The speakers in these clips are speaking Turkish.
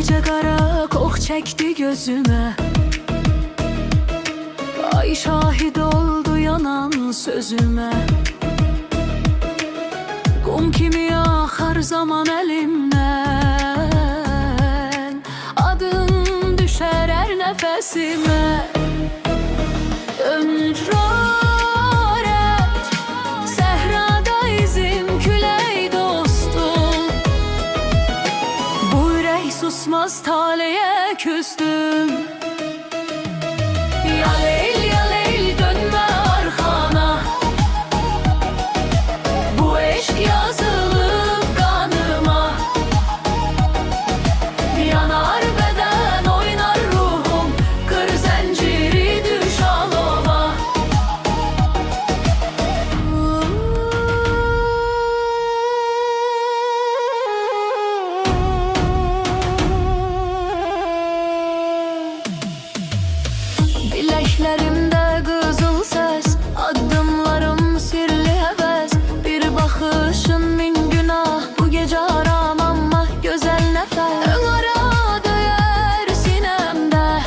Gece kara kok çekti gözüme, ay şahit oldu yanan sözüme. Kum kimi akar zaman elimden, adın düşer her nefesime. Ömür sehrada izim küley dostum, bu yürek susmaz taleye küstüm. Ya Leyl ya Leyl dönme arkana, bu eşk yazılıp kanıma. Yanar beden oynar ruhum, kır zinciri düş alova. Bileklerimde kızıl ses, adımlarım sirli heves. Bir bakışın bin günah, bu gece aramam güzel nefes. Ön ara döyer sinemde,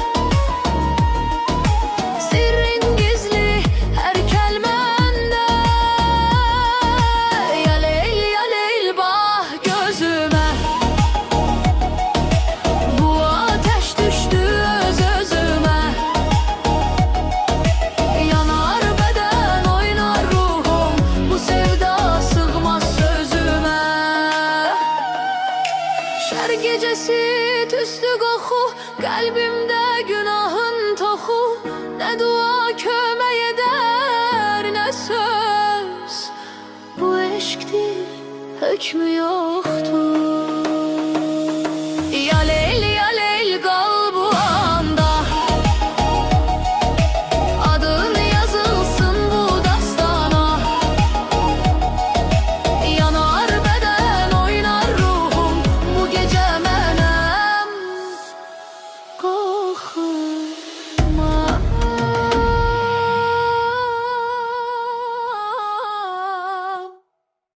sirrin gizli her kelimende. Ya Leyl ya Leyl bak gözüme, bu ateş düştü öz özüme. Yanar beden oynar ruhum, bu sevda sığmaz sözüme. Şer gecesi tüstü koku, kalbimde günahın toxu. Ne dua kömək eder ne söz, bu eşkdir hükmü yoktur.